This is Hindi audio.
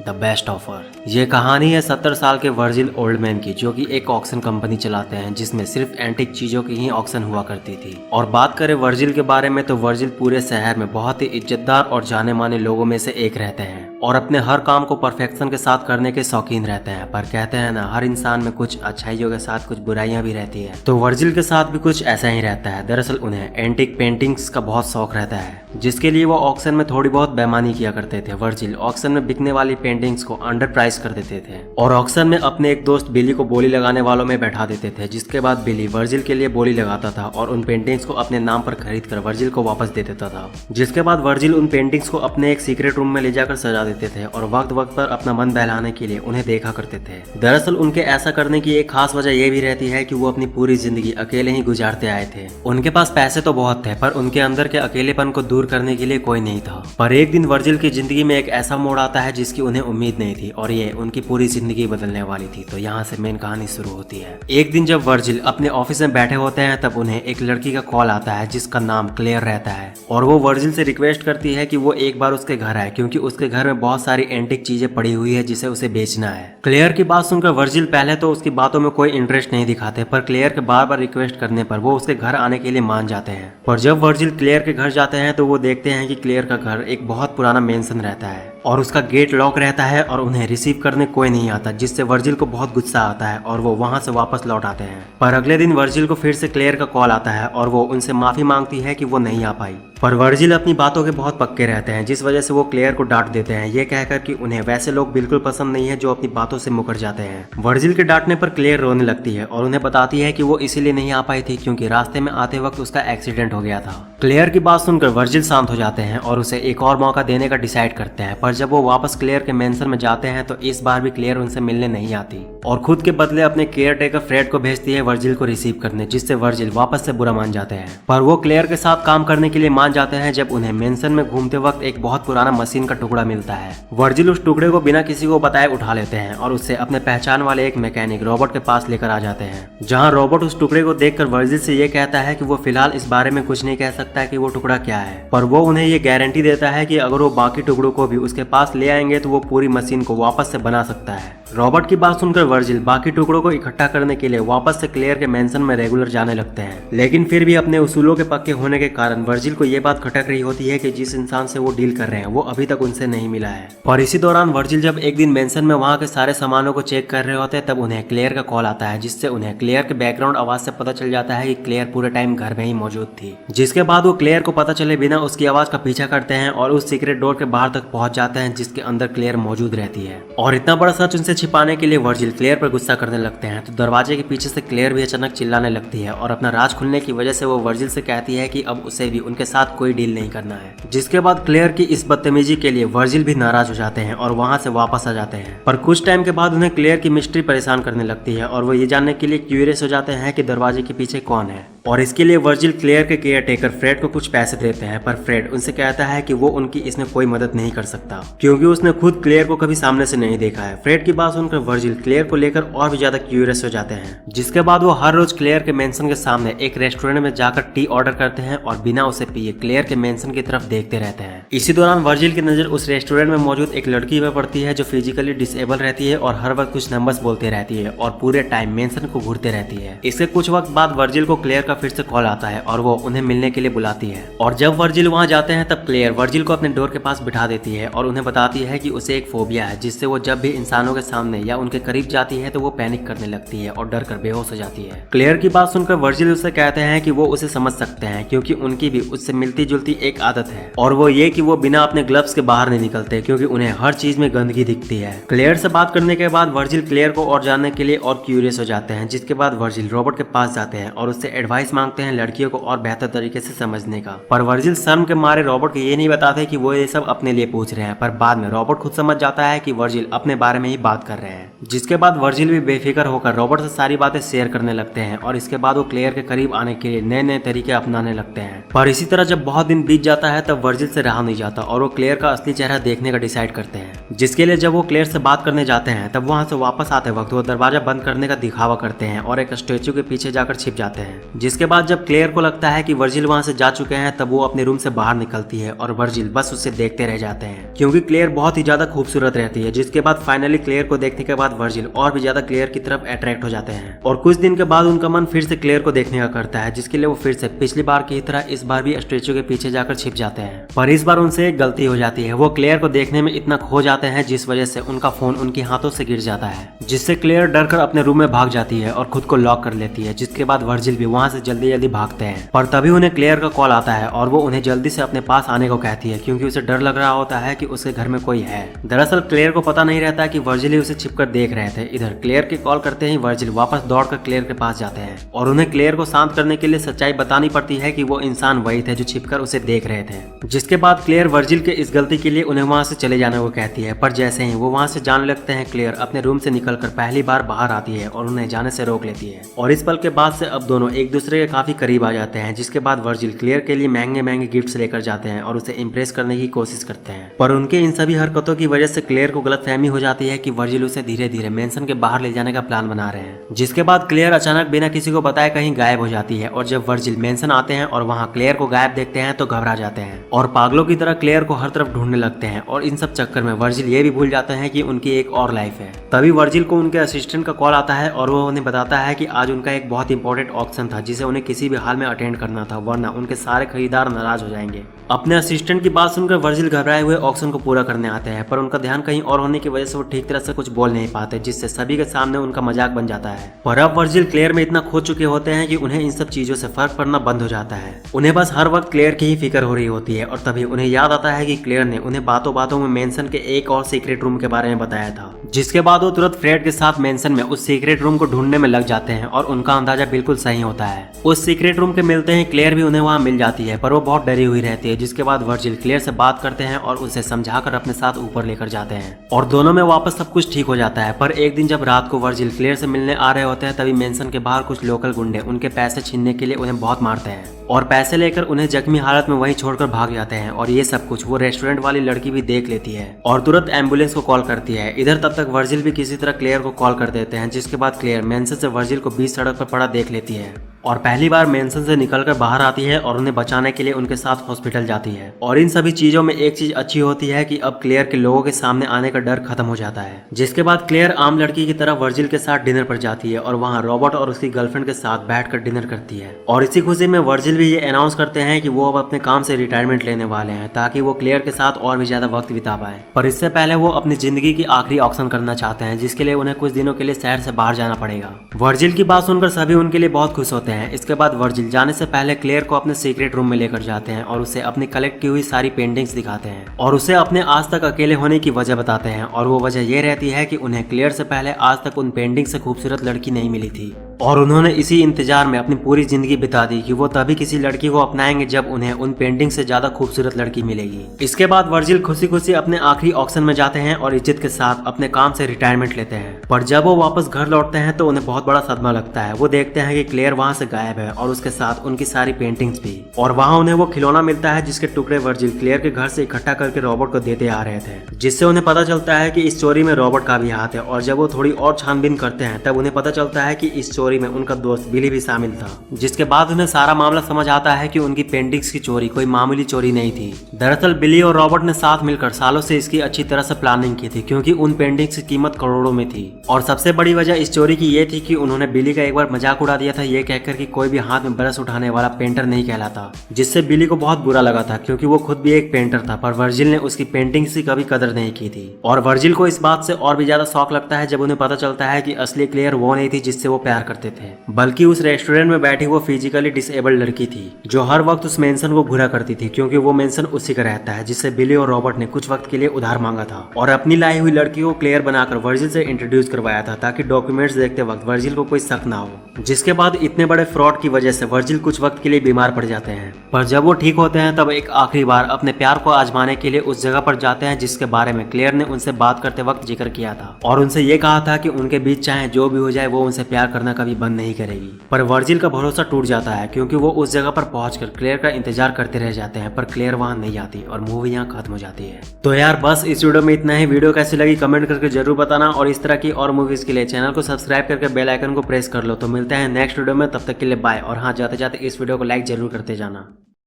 The best offer. ये कहानी है 70 साल के वर्जिल ओल्डमैन की, जो कि एक ऑक्शन कंपनी चलाते हैं जिसमें सिर्फ एंटिक चीजों की ही ऑक्शन हुआ करती थी। और बात करें वर्जिल के बारे में तो वर्जिल पूरे शहर में बहुत ही इज्जतदार और जाने माने लोगों में से एक रहते हैं और अपने हर काम को परफेक्शन के साथ करने के शौकीन रहते हैं। पर कहते हैं ना, हर इंसान में कुछ अच्छाइयों के साथ कुछ बुराइयां भी रहती है, तो वर्जिल के साथ भी कुछ ऐसा ही रहता है। दरअसल उन्हें एंटिक पेंटिंग्स का बहुत शौक रहता है, जिसके लिए वो ऑक्शन में थोड़ी बहुत बेईमानी किया करते थे। वर्जिल ऑक्शन में बिकने वाली पेंटिंग्स को अंडर प्राइस कर देते थे और ऑक्शन में अपने एक दोस्त बिली को बोली लगाने वालों में बैठा देते थे, जिसके बाद बिली वर्जिल के लिए बोली लगाता था और उन पेंटिंग्स को अपने नाम पर खरीद कर वर्जिल को वापस दे देता था। जिसके बाद वर्जिल उन पेंटिंग्स को अपने एक सीक्रेट रूम में ले जाकर सजा देते थे और वक्त वक्त पर अपना मन बहलाने के लिए उन्हें देखा करते थे। दरअसल उनके ऐसा करने की एक खास वजह यह भी रहती है कि वो अपनी पूरी जिंदगी अकेले ही गुजारते आए थे। उनके पास पैसे तो बहुत थे, पर उनके अंदर के अकेलेपन को दूर करने के लिए कोई नहीं था। पर एक दिन वर्जिल की जिंदगी में एक ऐसा मोड़ आता है जिसकी उन्हें उम्मीद नहीं थी और ये उनकी पूरी जिंदगी बदलने वाली थी। तो यहाँ से मेन कहानी शुरू होती है। एक दिन जब वर्जिल अपने ऑफिस में बैठे होते हैं, तब उन्हें एक लड़की का कॉल आता है जिसका नाम क्लेयर रहता है और वो वर्जिल से रिक्वेस्ट करती है कि वो एक बार उसके घर आए, क्योंकि उसके घर में बहुत सारी एंटिक चीजें पड़ी हुई है जिसे उसे बेचना है। क्लेयर की बात सुनकर वर्जिल पहले तो उसकी बातों में कोई इंटरेस्ट नहीं दिखाते, पर क्लेयर के बार बार रिक्वेस्ट करने पर वो उसके घर आने के लिए मान जाते हैं। पर जब वर्जिल क्लेयर के घर जाते हैं तो वो देखते हैं कि क्लेयर का घर एक बहुत पुराना मेंशन रहता है और उसका गेट लॉक रहता है और उन्हें रिसीव करने कोई नहीं आता, जिससे वर्जिल को बहुत गुस्सा आता है और वो वहां से वापस लौट आते हैं। पर अगले दिन वर्जिल को फिर से क्लेयर का कॉल आता है और वो उनसे माफी मांगती है कि वो नहीं आ पाई। पर वर्जिल अपनी बातों के बहुत पक्के रहते हैं, जिस वजह से वो क्लेयर को डांट देते हैं, ये कहकर कि उन्हें वैसे लोग बिल्कुल पसंद नहीं है जो अपनी बातों से मुकर जाते हैं। वर्जिल के डांटने पर क्लेयर रोने लगती है और उन्हें बताती है कि वो इसीलिए नहीं आ पाई थी क्योंकि रास्ते में आते वक्त उसका एक्सीडेंट हो गया था। क्लेयर की बात सुनकर वर्जिल शांत हो जाते हैं और उसे एक और मौका देने का डिसाइड करते हैं। पर जब वो वापस क्लेयर के मेंशन में जाते हैं तो इस बार भी क्लेयर उनसे मिलने नहीं आती और खुद के बदले अपने केयर टेकर फ्रेड को भेजती है वर्जिल को रिसीव करने, जिससे वर्जिल वापस से बुरा मान जाते हैं। पर वो क्लेयर के साथ काम करने के लिए मान जाते हैं जब उन्हें मेंशन में घूमते वक्त एक बहुत पुराना मशीन का टुकड़ा मिलता है। वर्जिल उस टुकड़े को बिना किसी को बताए उठा लेते हैं और उससे अपने पहचान वाले एक मैकेनिक रोबोट के पास लेकर आ जाते हैं, जहाँ रोबोट उस टुकड़े को देखकर वर्जिल से ये कहता है कि वो फिलहाल इस बारे में कुछ नहीं कह सकता कि वो टुकड़ा क्या है, पर वो उन्हें ये गारंटी देता है कि अगर वो बाकी टुकड़ों को भी उसके पास ले आएंगे तो वो पूरी मशीन को वापस से बना सकता है। रॉबर्ट की बात सुनकर वर्जिल बाकी टुकड़ों को इकट्ठा करने के लिए वापस से क्लेयर के मेंशन में रेगुलर जाने लगते हैं, लेकिन फिर भी अपने उसूलों के पक्के होने के कारण वर्जिल को ये बात खटक रही होती है कि जिस इंसान से वो डील कर रहे हैं वो अभी तक उनसे नहीं मिला है। और इसी दौरान वर्जिल जब एक दिन मेंशन में वहाँ के सारे सामानों को चेक कर रहे होते हैं, तब उन्हें क्लेयर का कॉल आता है, जिससे उन्हें क्लेयर के बैकग्राउंड आवाज से पता चल जाता है कि क्लेयर पूरे टाइम घर में ही मौजूद थी। जिसके बाद वो क्लेयर को पता चले बिना उसकी आवाज का पीछा करते हैं और उस सीक्रेट डोर के बाहर तक पहुंच जाते हैं जिसके अंदर क्लेयर मौजूद रहती है। और इतना बड़ा सच उनसे छिपाने के लिए वर्जिल क्लेयर पर गुस्सा करने लगते हैं, तो दरवाजे के पीछे से क्लेयर भी अचानक चिल्लाने लगती है और अपना राज खुलने की वजह से वो वर्जिल से कहती है कि अब उसे भी उनके साथ कोई डील नहीं करना है। जिसके बाद क्लेयर की इस बदतमीजी के लिए वर्जिल भी नाराज हो जाते हैं और वहां से वापस आ जाते हैं। पर कुछ टाइम के बाद उन्हें क्लेयर की मिस्ट्री परेशान करने लगती है और वो ये जानने के लिए क्यूरियस हो जाते हैं कि दरवाजे के पीछे कौन है। और इसके लिए वर्जिल क्लेयर के केयर टेकर फ्रेड को कुछ पैसे देते हैं, पर फ्रेड उनसे कहता है कि वो उनकी इसमें कोई मदद नहीं कर सकता क्योंकि उसने खुद क्लेयर को कभी सामने से नहीं देखा है। फ्रेड की बात सुनकर वर्जिल क्लेयर को लेकर और भी ज्यादा क्यूरियस हो जाते हैं। जिसके बाद वो हर रोज क्लेयर के मेंशन के सामने एक रेस्टोरेंट में जाकर टी ऑर्डर करते हैं और बिना उसे पिए क्लेयर के मेंशन की तरफ देखते रहते हैं। इसी दौरान वर्जिल की नजर उस रेस्टोरेंट में मौजूद एक लड़की पर पड़ती है जो फिजिकली डिसेबल रहती है और हर वक्त कुछ नंबर्स बोलते रहती है और पूरे टाइम मेंशन को घूरते रहती है। इसके कुछ वक्त बाद वर्जिल को क्लेयर का फिर से कॉल आता है और वो उन्हें मिलने के लिए बुलाती है। और जब वर्जिल वहां जाते हैं तब क्लेयर वर्जिल को अपने डोर के पास बिठा देती है और उन्हें बताती है कि उसे एक फोबिया है, जिससे वो जब भी इंसानों के सामने या उनके करीब जाती है तो वो पैनिक करने लगती है और डर कर बेहोश हो जाती है। क्लेयर की बात सुनकर वर्जिल उससे कहते हैं कि वो उसे समझ सकते हैं क्योंकि उनकी भी उससे मिलती जुलती एक आदत है, और वो ये कि वो बिना अपने ग्लव्स के बाहर नहीं निकलते क्योंकि उन्हें हर चीज में गंदगी दिखती है। क्लेयर से बात करने के बाद वर्जिल क्लेयर को और जानने के लिए और क्यूरियस हो जाते हैं, जिसके बाद वर्जिल रॉबर्ट के पास जाते हैं और उससे एडवाइस मांगते हैं लड़कियों को और बेहतर तरीके से समझने का। पर वर्जिल शर्म के मारे रॉबर्ट को ये नहीं बताते कि वो ये सब अपने लिए पूछ रहे हैं, पर बाद में रॉबर्ट खुद समझ जाता है कि वर्जिल अपने बारे में ही बात कर रहे हैं। जिसके बाद वर्जिल भी बेफिक्र होकर रॉबर्ट से सारी बातें शेयर करने लगते हैं और इसके बाद वो क्लेयर के करीब आने के लिए नए नए तरीके अपनाने लगते हैं। पर इसी तरह जब बहुत दिन बीत जाता है तब वर्जिल से रहा नहीं जाता और वो क्लेयर का असली चेहरा देखने का डिसाइड करते हैं। जिसके लिए जब वो क्लेयर से बात करने जाते हैं तब वहां से वापस आते वक्त वो दरवाजा बंद करने का दिखावा करते हैं और एक स्टेचू के पीछे जाकर छिप जाते हैं। जिसके बाद जब क्लेयर को लगता है कि वर्जिल वहां से जा चुके हैं तब वो अपने रूम से बाहर निकलती है और वर्जिल बस उसे देखते रह जाते हैं क्योंकि क्लेयर बहुत ही ज्यादा खूबसूरत रहती है। जिसके बाद फाइनली क्लेयर को देखने के बाद वर्जिल और भी ज्यादा क्लेयर की तरफ अट्रैक्ट हो जाते हैं और कुछ दिन के बाद उनका मन फिर से क्लेयर को देखने का करता है, जिसके लिए वो फिर से पिछली बार की तरह इस बार भी स्टैचू के पीछे जाकर छिप जाते हैं। पर इस बार उनसे एक गलती हो जाती है, वो क्लेयर को देखने में इतना खो जाते हैं जिस वजह से उनका फोन उनके हाथों से गिर जाता है, जिससे क्लेयर डर कर अपने रूम में भाग जाती है और खुद को लॉक कर लेती है। जिसके बाद वर्जिल भी वहाँ से जल्दी जल्दी भागते हैं, पर तभी उन्हें क्लेयर का कॉल आता है और वो उन्हें जल्दी से अपने पास आने को कहती है क्योंकि उसे डर लग रहा होता है कि उसके घर में कोई है। दरअसल क्लेयर को पता नहीं रहता कि वर्जिल ही उसे छिपकर देख रहे थे। इधर क्लेयर के कॉल करते ही वर्जिल वापस दौड़कर क्लेयर के पास जाते हैं और उन्हें क्लेयर को शांत करने के लिए सच्चाई बतानी पड़ती है कि वो इंसान वही थे जो छिपकर उसे देख रहे थे। जिसके बाद क्लेयर वर्जिल के इस गलती के लिए उन्हें वहां से चले जाने को कहती है, पर जैसे ही वो वहां से जाने लगते हैं क्लेयर अपने रूम से निकलकर पहली बार बाहर आती है और उन्हें जाने से रोक लेती है और इस पल के बाद से अब दोनों एक दूसरे के काफी करीब आ जाते हैं। जिसके बाद वर्जिल क्लेयर के लिए महंगे महंगे गिफ्ट्स लेकर जाते हैं और उसे इम्प्रेस करने की कोशिश करते हैं, पर उनके इन सभी हरकतों की वजह से क्लेयर को गलतफहमी हो जाती है कि वर्जिल उसे धीरे धीरे मेंशन के बाहर ले जाने का प्लान बना रहे हैं। जिसके बाद क्लेयर अचानक बिना किसी को बताए कहीं गायब हो जाती है और जब वर्जिल मेंशन आते हैं और वहाँ क्लेयर को गायब देखते हैं तो घबरा जाते हैं और पागलों की तरह क्लेयर को हर तरफ ढूंढने लगते हैं और इन सब चक्कर में वर्जिल ये भी भूल जाते हैं कि उनकी एक और लाइफ है। तभी वर्जिल को उनके असिस्टेंट का कॉल आता है और वो उन्हें बताता है कि आज उनका एक बहुत इंपॉर्टेंट ऑक्शन था जिसे उन्हें किसी भी हाल में अटेंड करना था, वरना उनके सारे खरीदार नाराज हो जाएंगे। अपने असिस्टेंट की बात सुनकर वर्जिल घबराए हुए ऑक्शन को पूरा करने आते हैं, पर उनका ध्यान कहीं और होने की वजह से वो ठीक तरह से कुछ बोल नहीं पाते, जिससे सभी के सामने उनका मजाक बन जाता है। पर अब वर्जिल क्लेयर में इतना खो चुके होते हैं कि उन्हें इन सब चीजों से फर्क पड़ना बंद हो जाता है। उन्हें बस हर वक्त क्लेयर की ही फिक्र हो रही होती है और तभी उन्हें याद आता है कि क्लेयर ने उन्हें बातों बातों में मेंशन के एक और सीक्रेट रूम के बारे में बताया था। जिसके बाद वो तुरंत फ्रेड के साथ मेंशन में उस सीक्रेट रूम को ढूंढने में लग जाते हैं और उनका अंदाजा बिल्कुल सही होता है। उस सीक्रेट रूम के मिलते ही क्लेयर भी उन्हें वहाँ मिल जाती है, पर वो बहुत डरी हुई रहती है। जिसके बाद वर्जिल क्लेयर से बात करते हैं और उसे समझाकर अपने साथ ऊपर लेकर जाते हैं और दोनों में वापस सब कुछ ठीक हो जाता है। पर एक दिन जब रात को वर्जिल क्लेयर से मिलने आ रहे होते हैं तभी मेंशन के बाहर कुछ लोकल गुंडे उनके पैसे छीनने के लिए उन्हें बहुत मारते हैं और पैसे लेकर उन्हें जख्मी हालत में वहीं छोड़कर भाग जाते हैं और ये सब कुछ वो रेस्टोरेंट वाली लड़की भी देख लेती है और तुरंत एम्बुलेंस को कॉल करती है। इधर तब तक वर्जिल भी किसी तरह क्लेयर को कॉल कर देते हैं। जिसके बाद क्लेयर मेंशन से वर्जिल को बीच सड़क पर पड़ा देख लेती है और पहली बार मेंशन से निकलकर बाहर आती है और उन्हें बचाने के लिए उनके साथ हॉस्पिटल जाती है। और इन सभी चीजों में एक चीज अच्छी होती है कि अब क्लेयर के लोगों के सामने आने का डर खत्म हो जाता है। जिसके बाद क्लेयर आम लड़की की तरह वर्जिल के साथ डिनर पर जाती है और वहाँ रॉबर्ट और उसकी गर्लफ्रेंड के साथ बैठकर डिनर करती है और इसी खुशी में वर्जिल भी ये अनाउंस करते हैं कि वो अब अपने काम से रिटायरमेंट लेने वाले हैं ताकि वो क्लेयर के साथ और भी ज्यादा वक्त बिता पाए। पर इससे पहले वो अपनी जिंदगी की आखिरी ऑक्शन करना चाहते हैं, जिसके लिए उन्हें कुछ दिनों के लिए शहर से बाहर जाना पड़ेगा। वर्जिल की बात सुनकर सभी उनके लिए बहुत खुश होते हैं। इसके बाद वर्जिल जाने से पहले क्लेयर को अपने सीक्रेट रूम में लेकर जाते हैं और उसे अपनी कलेक्ट की हुई सारी पेंटिंग्स दिखाते हैं और उसे अपने आज तक अकेले होने की वजह बताते हैं और वो वजह ये रहती है कि उन्हें क्लेयर से पहले आज तक उन पेंटिंग से खूबसूरत लड़की नहीं मिली थी और उन्होंने इसी इंतजार में अपनी पूरी जिंदगी बिता दी कि वो तभी किसी लड़की को अपनाएंगे जब उन्हें उन पेंटिंग से ज्यादा खूबसूरत लड़की मिलेगी। इसके बाद वर्जिल खुशी खुशी अपने आखिरी ऑक्शन में जाते हैं और इज्जत के साथ अपने काम से रिटायरमेंट लेते हैं। पर जब वो वापस घर लौटते हैं तो उन्हें बहुत बड़ा सदमा लगता है। वो देखते हैं कि क्लेयर वहाँ से गायब है और उसके साथ उनकी सारी पेंटिंग्स भी, और वहाँ उन्हें वो खिलौना मिलता है जिसके टुकड़े वर्जिल क्लेयर के घर से इकट्ठा करके रॉबर्ट को देते आ रहे थे, जिससे उन्हें पता चलता है कि इस चोरी में रॉबर्ट का भी हाथ है। और जब वो थोड़ी और छानबीन करते हैं तब उन्हें पता चलता है कि इस चोरी में उनका दोस्त बिली भी शामिल था। जिसके बाद उन्हें सारा मामला समझ आता है कि उनकी पेंटिंग्स की चोरी कोई मामूली चोरी नहीं थी। दरअसल बिली और रॉबर्ट ने साथ मिलकर सालों से इसकी अच्छी तरह से प्लानिंग की थी, क्योंकि उन पेंटिंग्स की कीमत करोड़ों में थी। और सबसे बड़ी वजह इस चोरी की ये थी कि उन्होंने बिली का एक बार मजाक उड़ा दिया था ये कहकर कि कोई भी हाथ में ब्रश उठाने वाला पेंटर नहीं कहलाता, जिससे बिली को बहुत बुरा लगा था क्योंकि वो खुद भी एक पेंटर था। पर वर्जिल ने उसकी पेंटिंग्स की कभी कदर नहीं की थी और वर्जिल को इस बात से और भी ज्यादा शौक लगता है जब उन्हें पता चलता है कि असली क्लेयर वो नहीं थी जिससे वो प्यार करते थे, बल्कि उस रेस्टोरेंट में बैठी वो फिजिकली डिसेबल्ड लड़की थी जो हर वक्त उस मेंशन को घुरा करती थी, क्योंकि वो मेंशन उसी का रहता है जिससे बिली और रॉबर्ट ने कुछ वक्त के लिए उधार मांगा था और अपनी लाई हुई लड़की को क्लेयर बनाकर वर्जिल से इंट्रोड्यूस करवाया था ताकि डॉक्यूमेंट्स देखते वक्त वर्जिल को कोई शक ना हो। जिसके बाद इतने बड़े फ्रॉड की वजह से वर्जिल कुछ वक्त के लिए बीमार पड़ जाते हैं, पर जब वो ठीक होते हैं तब एक आखिरी बार अपने प्यार को आजमाने के लिए उस जगह पर जाते हैं जिसके बारे में क्लेयर ने उनसे बात करते वक्त जिक्र किया था और उनसे ये कहा था कि उनके बीच चाहे जो भी हो जाए वो उनसे प्यार करना कभी बंद नहीं करेगी। पर वर्जिल का भरोसा टूट जाता है क्योंकि वो उस जगह पर पहुंचकर क्लेयर का इंतजार करते रह जाते हैं, पर क्लेयर वहां नहीं आती और मूवी यहाँ खत्म हो जाती है। तो यार बस इस वीडियो में इतना ही। वीडियो कैसी लगी कमेंट करके जरूर बताना, और इस तरह की और मूवीज के लिए चैनल को सब्सक्राइब करके बेल आइकन को प्रेस कर लो। तो मिलते हैं नेक्स्ट वीडियो में, तब तक के लिए बाय। और हाँ, जाते जाते इस वीडियो को लाइक जरूर करते जाना।